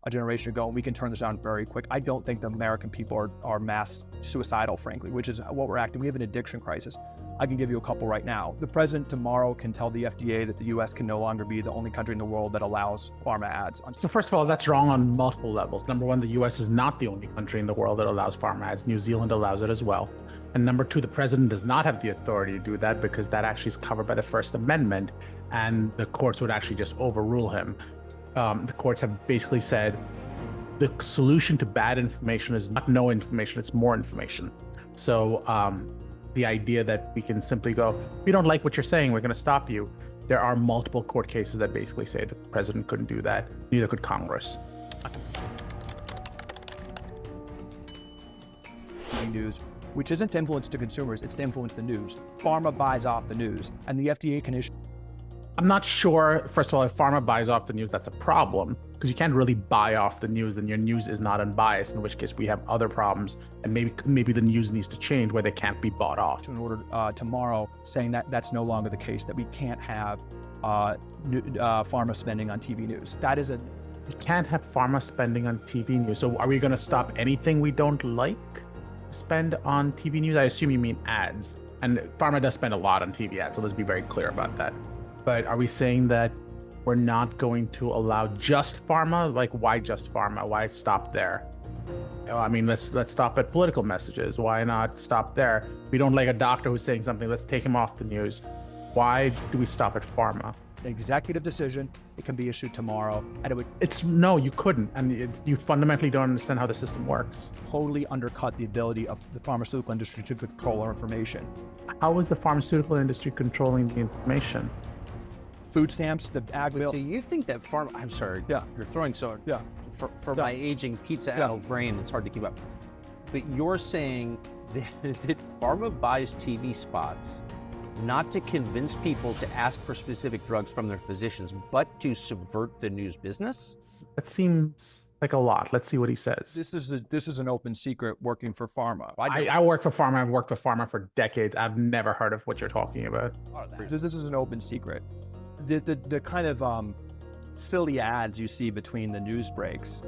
a generation ago, and we can turn this around very quick. I don't think the American people are mass suicidal, frankly, which is what we're acting. We have an addiction crisis. I can give you a couple right now. The president tomorrow can tell the FDA that the US can no longer be the only country in the world that allows pharma ads. So first of all, that's wrong on multiple levels. Number one, the US is not the only country in the world that allows pharma ads. New Zealand allows it as well. And number two, the president does not have the authority to do that because that actually is covered by the First Amendment, and the courts would actually just overrule him. The courts have basically said the solution to bad information is not no information, it's more information. So the idea that we can simply go, if you don't like what you're saying, we're going to stop you. There are multiple court cases that basically say the president couldn't do that, neither could Congress. News, which isn't to influence the consumers, it's to influence the news. Pharma buys off the news, and the FDA can issue. I'm not sure, first of all, if pharma buys off the news, that's a problem, because you can't really buy off the news, then your news is not unbiased, in which case we have other problems, and maybe the news needs to change where they can't be bought off. In order tomorrow, saying that that's no longer the case, that we can't have pharma spending on TV news. That is You can't have pharma spending on TV news. So are we going to stop anything we don't like spend on TV news? I assume you mean ads. And pharma does spend a lot on TV ads, so let's be very clear about that. But are we saying that we're not going to allow just pharma? Like, why just pharma? Why stop there? I mean, let's stop at political messages. Why not stop there? We don't like a doctor who's saying something, let's take him off the news. Why do we stop at pharma? an executive decision. It can be issued tomorrow, and it would No, you couldn't. And you fundamentally don't understand how the system works. totally undercut the ability of the pharmaceutical industry to control our information. How is the pharmaceutical industry controlling the information? Food stamps, the ag bill. So you think that pharma? I'm sorry. Yeah. You're throwing so. Yeah. For my aging pizza addict brain, it's hard to keep up. But you're saying that pharma buys TV spots not to convince people to ask for specific drugs from their physicians, but to subvert the news business? That seems like a lot. Let's see what he says. This is an open secret working for pharma. I work for pharma. I've worked for pharma for decades. I've never heard of what you're talking about. This is an open secret. The kind of silly ads you see between the news breaks,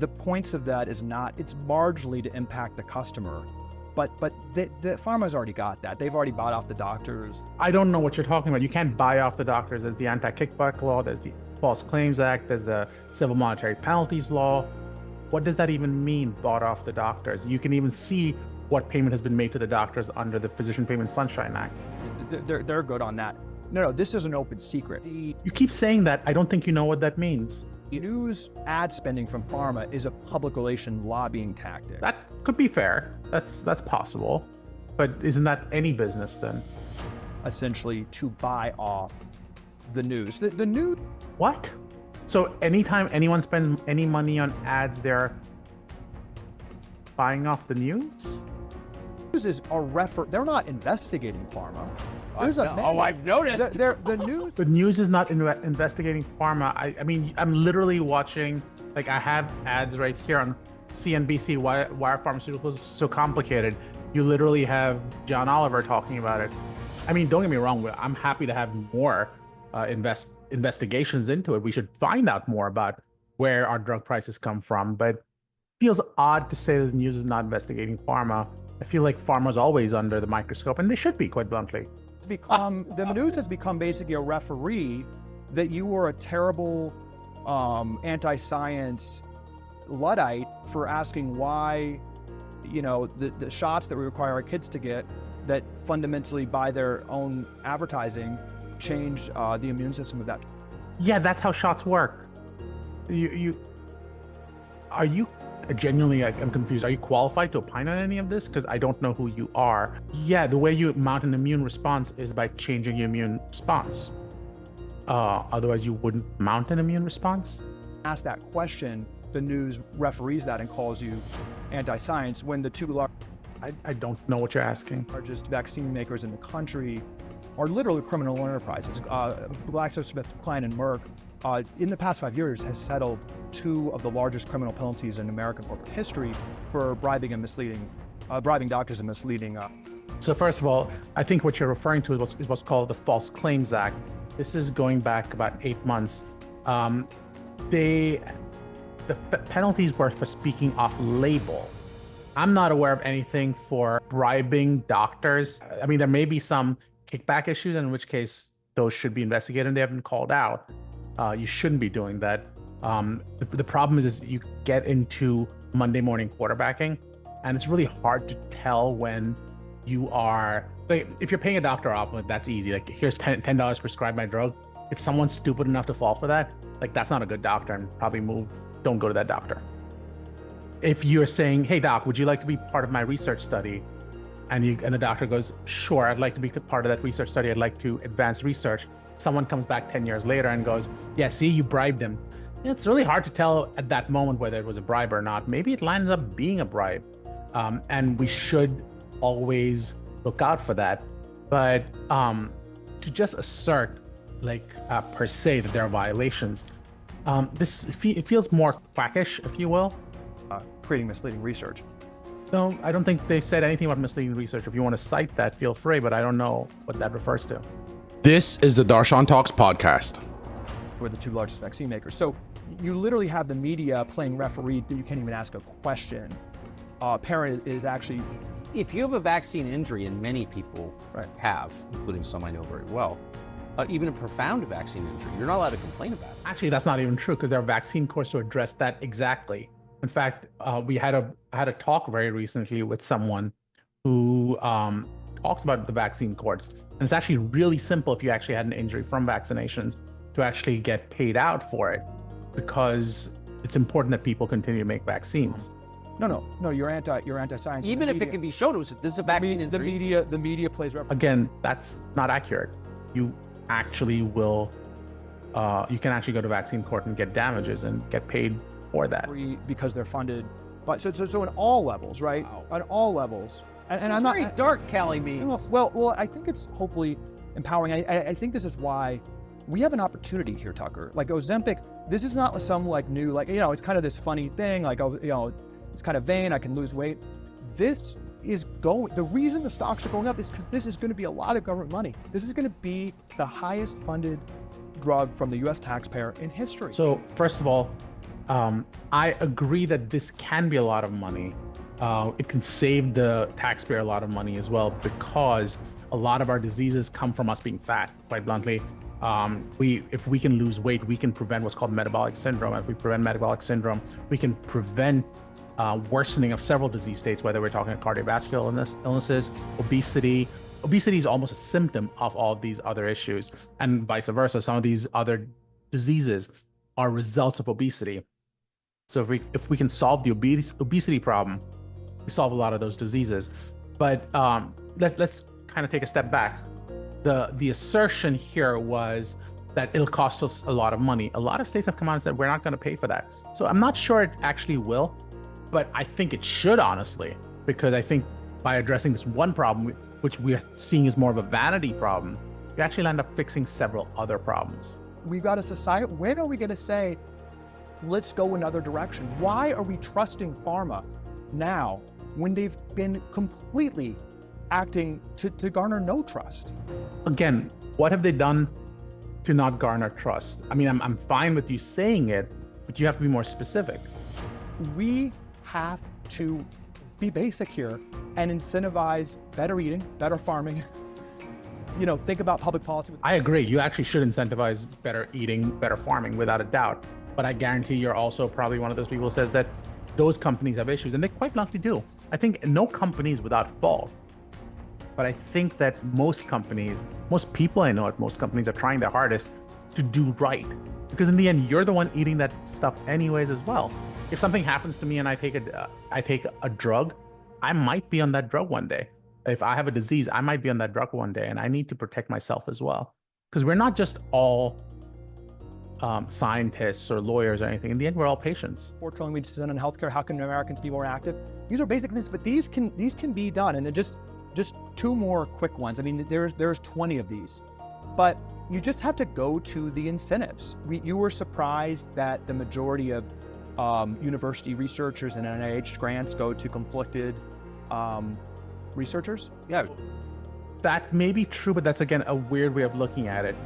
the points of that is not, it's marginally to impact the customer. But the pharma's already got that. They've already bought off the doctors. I don't know what you're talking about. You can't buy off the doctors. There's the anti-kickback law. There's the False Claims Act. There's the Civil Monetary Penalties law. What does that even mean, bought off the doctors? You can even see what payment has been made to the doctors under the Physician Payment Sunshine Act. They're good on that. No, this is an open secret. You keep saying that. I don't think you know what that means. News ad spending from pharma is a public relation lobbying tactic. That could be fair. That's possible. But isn't that any business then? Essentially to buy off the news. The news. What? So anytime anyone spends any money on ads, they're buying off the news? News is they're not investigating pharma. I've noticed. The news. The news is not investigating pharma. I mean, I'm literally watching, like I have ads right here on CNBC, why are pharmaceuticals so complicated? You literally have John Oliver talking about it. I mean, don't get me wrong, I'm happy to have more investigations into it. We should find out more about where our drug prices come from, but it feels odd to say that the news is not investigating pharma. I feel like pharma's always under the microscope, and they should be, quite bluntly. The news has become basically a referee that you were a terrible anti-science Luddite for asking why, the shots that we require our kids to get that fundamentally by their own advertising change the immune system of that. Yeah, that's how shots work. Are you genuinely, I'm confused. Are you qualified to opine on any of this? Because I don't know who you are. Yeah, the way you mount an immune response is by changing your immune response. Otherwise, you wouldn't mount an immune response? Ask that question, the news referees that and calls you anti-science when the two I don't know what you're asking. largest vaccine makers in the country are literally criminal enterprises. GlaxoSmithKline and Merck, in the past 5 years, has settled 2 of the largest criminal penalties in American corporate history for bribing doctors and misleading. So first of all, I think what you're referring to is what's called the False Claims Act. This is going back about 8 months. the penalties were for speaking off label. I'm not aware of anything for bribing doctors. I mean, there may be some kickback issues, in which case those should be investigated and they haven't called out. You shouldn't be doing that. The problem is you get into Monday morning quarterbacking, and it's really hard to tell when you are, like, if you're paying a doctor off, that's easy. Like, here's $10 prescribe my drug. If someone's stupid enough to fall for that, like, that's not a good doctor, and probably don't go to that doctor. If you're saying, hey doc, would you like to be part of my research study? And the doctor goes, sure, I'd like to be part of that research study. I'd like to advance research. Someone comes back 10 years later and goes, yeah, see, you bribed him. It's really hard to tell at that moment whether it was a bribe or not. Maybe it lines up being a bribe. And we should always look out for that. But to just assert, like, per se, that there are violations, it feels more quackish, if you will. Creating misleading research. No, I don't think they said anything about misleading research. If you want to cite that, feel free, but I don't know what that refers to. This is the DarshanTalks podcast. We're the two largest vaccine makers. So you literally have the media playing referee that you can't even ask a question. Parent is actually... If you have a vaccine injury, and many people have, including some I know very well, even a profound vaccine injury, you're not allowed to complain about it. Actually, that's not even true, because there are vaccine courses to address that exactly. In fact, we had a talk very recently with someone who talks about the vaccine courts. And it's actually really simple if you actually had an injury from vaccinations to actually get paid out for it, because it's important that people continue to make vaccines. No, you're anti-science. Even if it can be shown to us that this is a vaccine injury. The media plays referee. Again, that's not accurate. You actually will, you can actually go to vaccine court and get damages and get paid for that. Because they're funded. But so in all levels, right? Wow. On all levels. And I'm not very dark, Callie me. Well, I think it's hopefully empowering. I think this is why we have an opportunity here, Tucker. Like Ozempic, this is not some like new, like, it's kind of this funny thing, like, it's kind of vain, I can lose weight. This is the reason the stocks are going up is because this is going to be a lot of government money. This is going to be the highest funded drug from the US taxpayer in history. So first of all, I agree that this can be a lot of money. It can save the taxpayer a lot of money as well, because a lot of our diseases come from us being fat, quite bluntly. If we can lose weight, we can prevent what's called metabolic syndrome. If we prevent metabolic syndrome, we can prevent worsening of several disease states, whether we're talking cardiovascular illnesses, obesity. Obesity is almost a symptom of all of these other issues, and vice versa. Some of these other diseases are results of obesity. So if we can solve the obesity problem, we solve a lot of those diseases. But let's kind of take a step back. The assertion here was that it'll cost us a lot of money. A lot of states have come out and said we're not going to pay for that. So I'm not sure it actually will, but I think it should, honestly, because I think by addressing this one problem, which we are seeing as more of a vanity problem, you actually end up fixing several other problems. We've got a society. When are we going to say, let's go another direction? Why are we trusting pharma now when they've been completely acting to garner no trust? Again, what have they done to not garner trust? I mean, I'm fine with you saying it, but you have to be more specific. We have to be basic here and incentivize better eating, better farming. Think about public policy. I agree. You actually should incentivize better eating, better farming, without a doubt. But I guarantee you're also probably one of those people who says that those companies have issues, and they quite bluntly do. I think no company is without fault. But I think that most people I know at most companies are trying their hardest to do right. Because in the end, you're the one eating that stuff anyways as well. If something happens to me and I take a drug, I might be on that drug one day. If I have a disease, I might be on that drug one day, and I need to protect myself as well. Because we're not just all scientists or lawyers or anything. In the end, we're all patients. $4 trillion we spend on healthcare. How can Americans be more active? These are basic things, but these can be done. And just two more quick ones. I mean, there's 20 of these, but you just have to go to the incentives. You were surprised that the majority of university researchers and NIH grants go to conflicted researchers? Yeah. That may be true, but that's, again, a weird way of looking at it.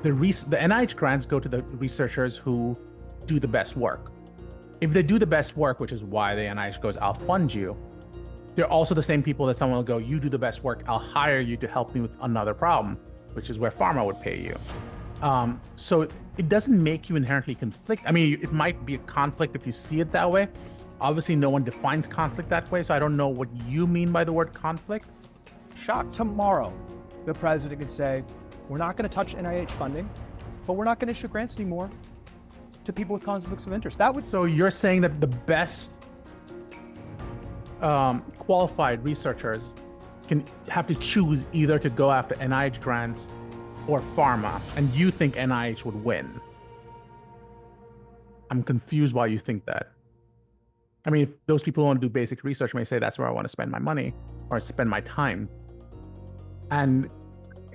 The NIH grants go to the researchers who do the best work. if they do the best work, which is why the NIH goes, I'll fund you, they're also the same people that someone will go, you do the best work, I'll hire you to help me with another problem, which is where pharma would pay you. So it doesn't make you inherently conflict. I mean, it might be a conflict if you see it that way. Obviously, no one defines conflict that way, so I don't know what you mean by the word conflict. Shock, tomorrow, the president could say, we're not going to touch NIH funding, but we're not going to issue grants anymore to people with conflicts of interest. That would. So you're saying that the best qualified researchers can have to choose either to go after NIH grants or pharma, and you think NIH would win. I'm confused why you think that. I mean, if those people who want to do basic research may say that's where I want to spend my money or spend my time. And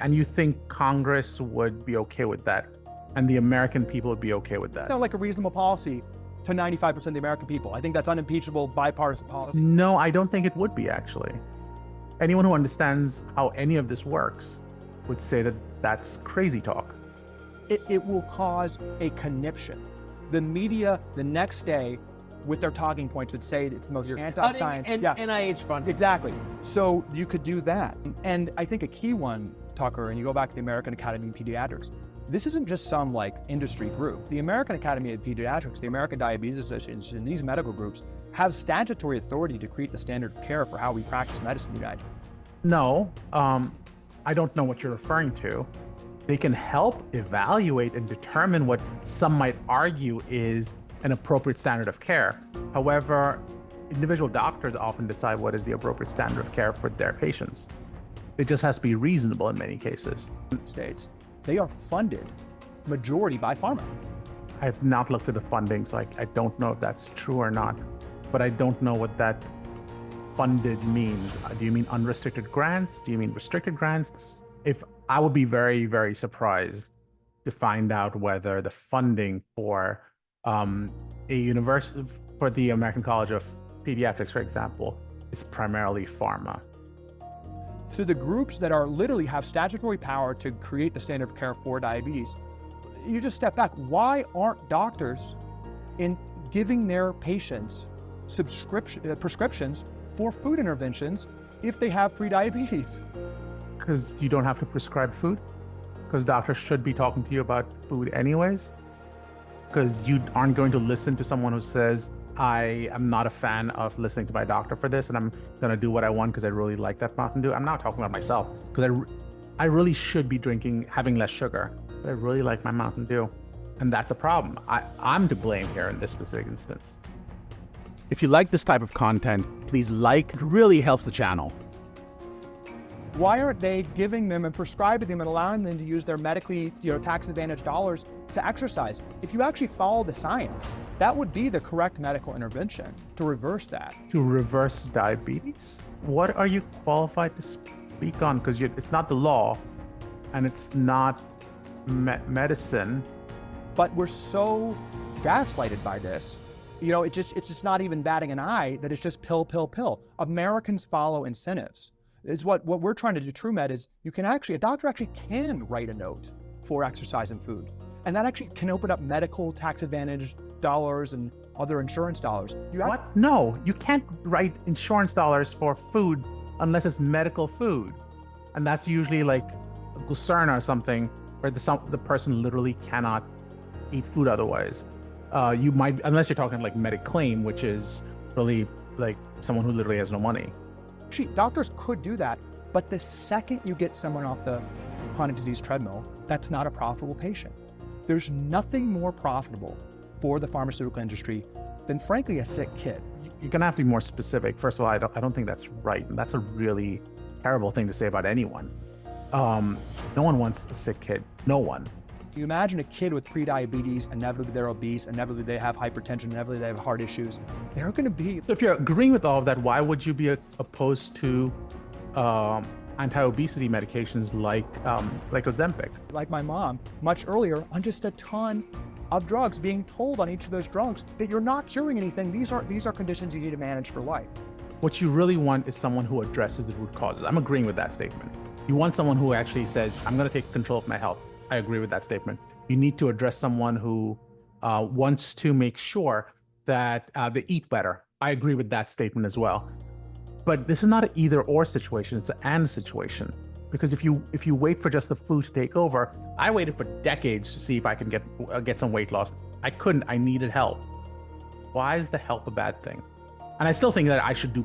you think Congress would be okay with that, and the American people would be okay with that? Sound like a reasonable policy to 95% of the American people. I think that's unimpeachable, bipartisan policy. No, I don't think it would be, actually. Anyone who understands how any of this works would say that that's crazy talk. It will cause a conniption. The media the next day, with their talking points, would say it's the most anti-science. And NIH funding. Exactly. So you could do that. And I think a key one, Tucker, and you go back to the American Academy of Pediatrics, this isn't just some like industry group. The American Academy of Pediatrics, the American Diabetes Association, and these medical groups have statutory authority to create the standard of care for how we practice medicine in the United States. No, I don't know what you're referring to. They can help evaluate and determine what some might argue is an appropriate standard of care. However, individual doctors often decide what is the appropriate standard of care for their patients. It just has to be reasonable in many cases. States, they are funded majority by pharma. I have not looked at the funding, so I don't know if that's true or not, but I don't know what that funded means. Do you mean unrestricted grants? Do you mean restricted grants? If I would be very, very surprised to find out whether the funding for a university, for the American College of Pediatrics, for example, is primarily pharma. So the groups that are literally have statutory power to create the standard of care for diabetes, you just step back. Why aren't doctors in giving their patients prescriptions for food interventions if they have prediabetes? Because you don't have to prescribe food? Because doctors should be talking to you about food anyways? Because you aren't going to listen to someone who says, I am not a fan of listening to my doctor for this, and I'm going to do what I want because I really like that Mountain Dew. I'm not talking about myself, because I really should be having less sugar, but I really like my Mountain Dew. And that's a problem. I'm to blame here in this specific instance. If you like this type of content, please like. It really helps the channel. Why aren't they giving them and prescribing them and allowing them to use their medically, tax advantage dollars to exercise? If you actually follow the science, that would be the correct medical intervention to reverse that. To reverse diabetes? What are you qualified to speak on? Because it's not the law, and it's not medicine. But we're so gaslighted by this. It's just not even batting an eye that it's just pill, pill, pill. Americans follow incentives. It's what we're trying to do. TrueMed is a doctor actually can write a note for exercise and food. And that actually can open up medical tax advantage dollars and other insurance dollars. What? No, you can't write insurance dollars for food unless it's medical food. And that's usually like Glucerna or something, where the person literally cannot eat food otherwise. You might, unless you're talking like Mediclaim, which is really like someone who literally has no money. Actually, doctors could do that, but the second you get someone off the chronic disease treadmill, that's not a profitable patient. There's nothing more profitable for the pharmaceutical industry than, frankly, a sick kid. You're gonna have to be more specific. First of all, I don't think that's right, and that's a really terrible thing to say about anyone. No one wants a sick kid. No one. You imagine a kid with prediabetes, inevitably they're obese, inevitably they have hypertension, inevitably they have heart issues. They're going to be... So if you're agreeing with all of that, why would you be opposed to anti-obesity medications like Ozempic? Like my mom, much earlier, on just a ton of drugs, being told on each of those drugs that you're not curing anything. These are conditions you need to manage for life. What you really want is someone who addresses the root causes. I'm agreeing with that statement. You want someone who actually says, I'm going to take control of my health. I agree with that statement. You need to address someone who wants to make sure that they eat better. I agree with that statement as well. But this is not an either or situation, it's an and situation. Because if you wait for just the food to take over, I waited for decades to see if I can get some weight loss. I couldn't, I needed help. Why is the help a bad thing? And I still think that I should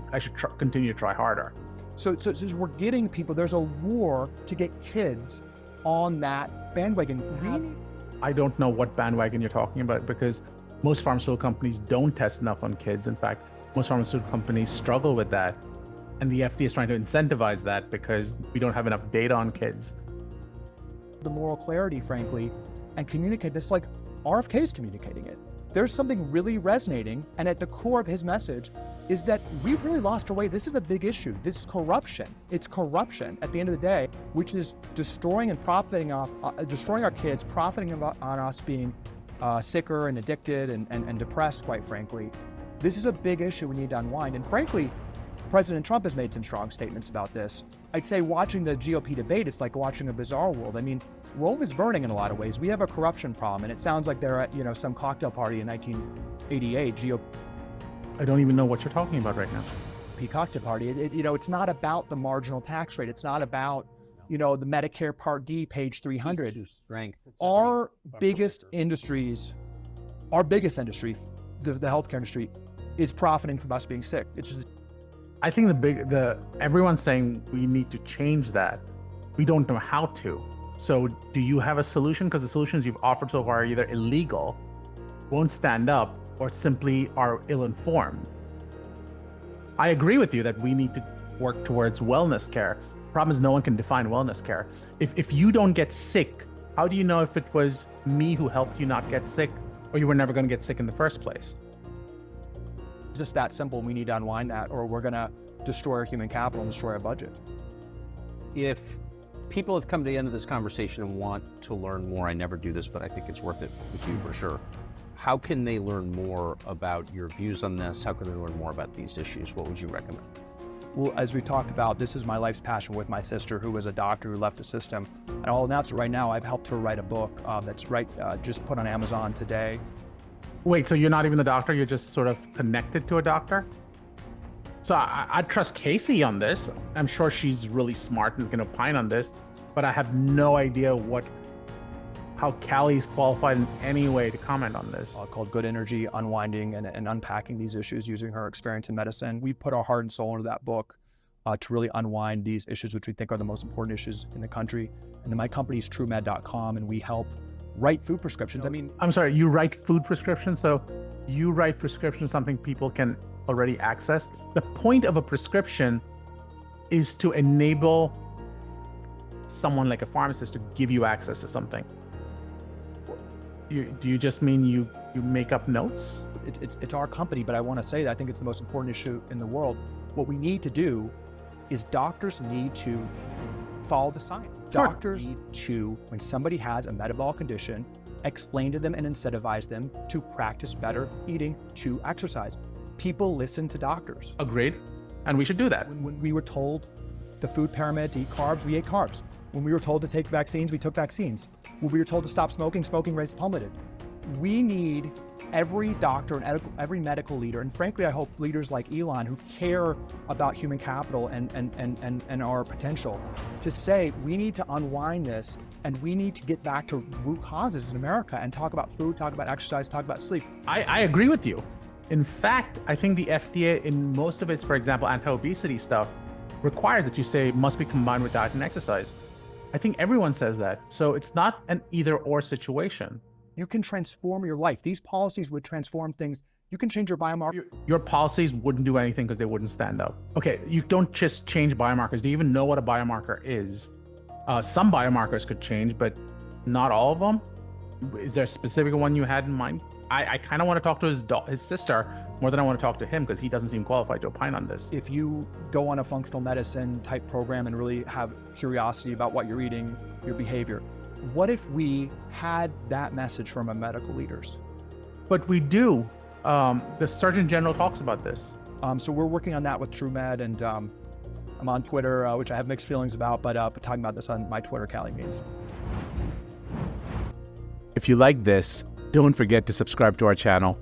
continue to try harder. So we're getting people, there's a war to get kids on that bandwagon. Really? I don't know what bandwagon you're talking about, because most pharmaceutical companies don't test enough on kids. In fact, most pharmaceutical companies struggle with that. And the FDA is trying to incentivize that because we don't have enough data on kids. The moral clarity, frankly, and communicate this like RFK is communicating it. There's something really resonating, and at the core of his message is that we've really lost our way. This is a big issue. This is corruption. It's corruption at the end of the day, which is destroying and profiting off, destroying our kids, profiting on us being sicker and addicted and depressed, quite frankly. This is a big issue we need to unwind. And frankly, President Trump has made some strong statements about this. I'd say watching the GOP debate, it's like watching a bizarre world. I mean, Rome is burning in a lot of ways. We have a corruption problem, and it sounds like they're at some cocktail party in 1988. GOP. I don't even know what you're talking about right now. Cocktail party. It's not about the marginal tax rate. It's not about the Medicare Part D, page 300. Our biggest industry, the healthcare industry, is profiting from us being sick. It's just. I think everyone's saying we need to change that. We don't know how to. So do you have a solution? Because the solutions you've offered so far are either illegal, won't stand up, or simply are ill-informed. I agree with you that we need to work towards wellness care. The problem is no one can define wellness care. If you don't get sick, how do you know if it was me who helped you not get sick, or you were never going to get sick in the first place? It's just that simple. We need to unwind that, or we're going to destroy our human capital and destroy our budget. If people have come to the end of this conversation and want to learn more, I never do this, but I think it's worth it with you for sure. How can they learn more about your views on this? How can they learn more about these issues? What would you recommend? Well, as we talked about, this is my life's passion with my sister, who was a doctor who left the system. And I'll announce it right now. I've helped her write a book that's just put on Amazon today. Wait, so you're not even the doctor? You're just sort of connected to a doctor? So I trust Casey on this. I'm sure she's really smart and can opine on this, but I have no idea how Callie's qualified in any way to comment on this. Called Good Energy, Unwinding and Unpacking These Issues Using Her Experience in Medicine. We put our heart and soul into that book to really unwind these issues, which we think are the most important issues in the country. And then my company is TrueMed.com, and we help write food prescriptions. I'm sorry, you write food prescriptions? So you write prescriptions, something people can already access? The point of a prescription is to enable someone like a pharmacist to give you access to something. Do you just mean you make up notes? It's our company, but I want to say that I think it's the most important issue in the world. What we need to do is doctors need to follow the science. Sure. Doctors need to, when somebody has a metabolic condition, explain to them and incentivize them to practice better eating, to exercise. People listen to doctors. Agreed. And we should do that. When we were told the food pyramid to eat carbs, we ate carbs. When we were told to take vaccines, we took vaccines. When we were told to stop smoking, smoking rates plummeted. We need every doctor and every medical leader, and frankly, I hope leaders like Elon who care about human capital and our potential, to say we need to unwind this and we need to get back to root causes in America and talk about food, talk about exercise, talk about sleep. I agree with you. In fact, I think the FDA in most of its, for example, anti-obesity stuff, requires that you say it must be combined with diet and exercise. I think everyone says that. So it's not an either or situation. You can transform your life. These policies would transform things. You can change your biomarker. Your policies wouldn't do anything because they wouldn't stand up. Okay, you don't just change biomarkers. Do you even know what a biomarker is? Some biomarkers could change, but not all of them. Is there a specific one you had in mind? I kind of want to talk to his sister more than I want to talk to him because he doesn't seem qualified to opine on this. If you go on a functional medicine type program and really have curiosity about what you're eating, your behavior, what if we had that message from our medical leaders? But we do. The Surgeon General talks about this. So we're working on that with TrueMed, and I'm on Twitter, which I have mixed feelings about, but talking about this on my Twitter, Callie means. If you like this, don't forget to subscribe to our channel.